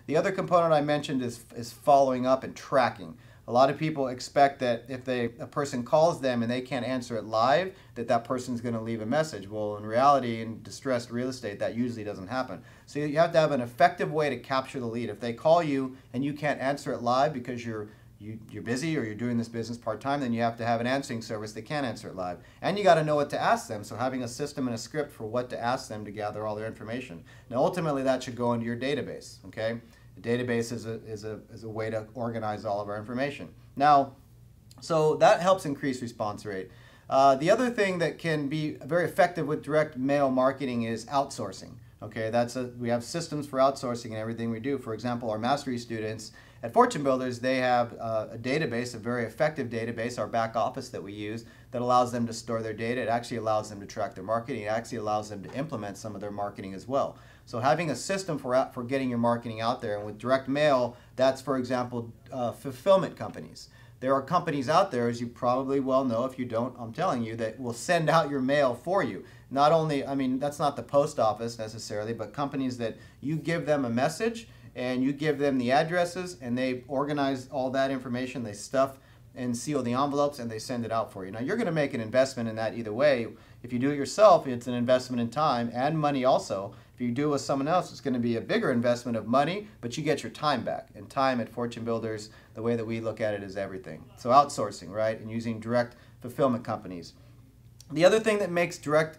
The other component I mentioned is following up and tracking. A lot of people expect that if a person calls them and they can't answer it live, that person's going to leave a message. Well, in reality, in distressed real estate, that usually doesn't happen. So you have to have an effective way to capture the lead. If they call you and you can't answer it live because you're busy or you're doing this business part-time, then you have to have an answering service that can answer it live. And you got to know what to ask them. So having a system and a script for what to ask them to gather all their information. Now, ultimately, that should go into your database, okay? The database is a way to organize all of our information. Now, so that helps increase response rate. The other thing that can be very effective with direct mail marketing is outsourcing. Okay, we have systems for outsourcing and everything we do. For example, our mastery students at Fortune Builders, they have a database, a very effective database, our back office that we use, that allows them to store their data. It actually allows them to track their marketing. It actually allows them to implement some of their marketing as well. So having a system for getting your marketing out there, and with direct mail, that's, for example, fulfillment companies. There are companies out there, as you probably well know, if you don't, I'm telling you, that will send out your mail for you. Not only, I mean, that's not the post office necessarily, but companies that you give them a message and you give them the addresses and they organize all that information, they stuff and seal the envelopes and they send it out for you. Now, you're going to make an investment in that either way. If you do it yourself, it's an investment in time and money also. If you do it with someone else, it's going to be a bigger investment of money, but you get your time back. And time at Fortune Builders, the way that we look at it, is everything. So outsourcing, right, and using direct fulfillment companies. The other thing that makes direct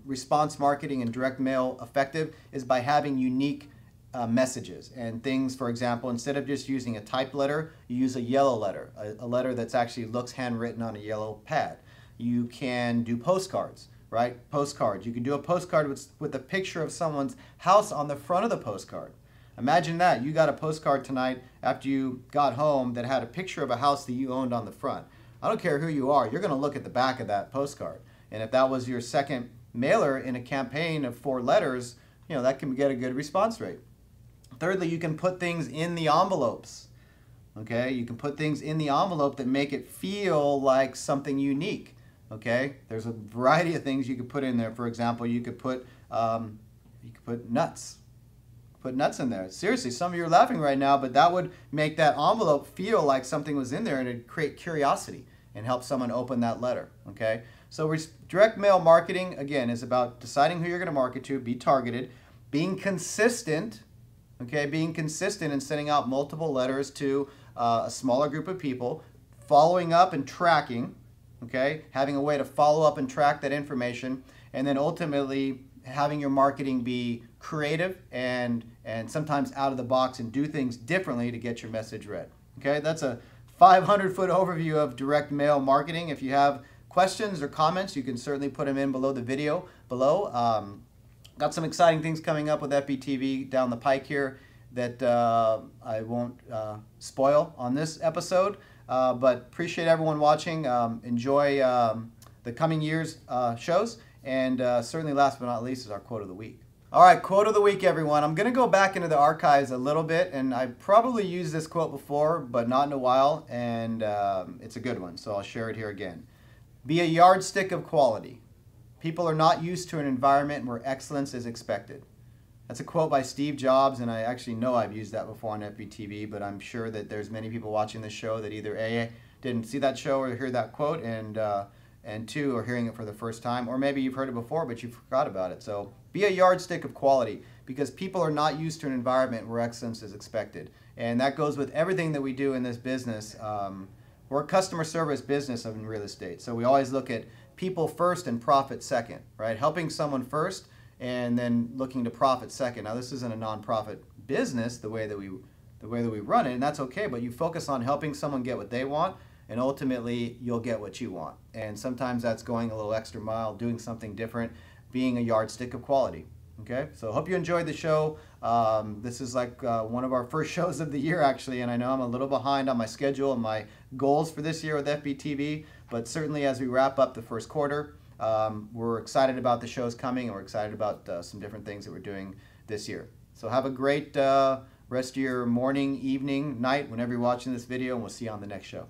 response marketing and direct mail effective is by having unique messages and things. For example, instead of just using a typed letter, you use a yellow letter, a letter that's actually looks handwritten on a yellow pad. You can do postcards, right? Postcards. You can do a postcard with a picture of someone's house on the front of the postcard. Imagine that. You got a postcard tonight after you got home that had a picture of a house that you owned on the front. I don't care who you are, you're going to look at the back of that postcard. And if that was your second mailer in a campaign of 4 letters, you know, that can get a good response rate. Thirdly, you can put things in the envelopes. Okay, you can put things in the envelope that make it feel like something unique. Okay, there's a variety of things you could put in there. For example, you could put nuts. Put nuts in there. Seriously, some of you are laughing right now, but that would make that envelope feel like something was in there, and it'd create curiosity and help someone open that letter. Okay, so direct mail marketing, again, is about deciding who you're going to market to, be targeted, being consistent. Okay, being consistent and sending out multiple letters to a smaller group of people, following up and tracking. Okay, having a way to follow up and track that information, and then ultimately having your marketing be creative and sometimes out of the box and do things differently to get your message read. Okay, that's a 500-foot overview of direct mail marketing. If you have questions or comments, you can certainly put them in below the video below. Got some exciting things coming up with FBTV down the pike here that I won't spoil on this episode. But appreciate everyone watching. Enjoy the coming year's shows. And certainly last but not least is our quote of the week. All right, quote of the week, everyone. I'm going to go back into the archives a little bit, and I've probably used this quote before, but not in a while, and it's a good one, so I'll share it here again. Be a yardstick of quality. People are not used to an environment where excellence is expected. That's a quote by Steve Jobs, and I actually know I've used that before on FBTV, but I'm sure that there's many people watching this show that either A, didn't see that show or hear that quote, and 2, are hearing it for the first time, or maybe you've heard it before but you forgot about it. So be a yardstick of quality, because people are not used to an environment where excellence is expected. And that goes with everything that we do in this business. We're a customer service business in real estate, so we always look at people first and profit second, right? Helping someone first and then looking to profit second. Now, this isn't a nonprofit business the way that we run it, and that's okay, but you focus on helping someone get what they want, and ultimately you'll get what you want. And sometimes that's going a little extra mile, doing something different, being a yardstick of quality. Okay, so hope you enjoyed the show. This is like one of our first shows of the year, actually, and I know I'm a little behind on my schedule and my goals for this year with FBTV, but certainly as we wrap up the first quarter, we're excited about the shows coming, and we're excited about some different things that we're doing this year. So have a great rest of your morning, evening, night, whenever you're watching this video, and we'll see you on the next show.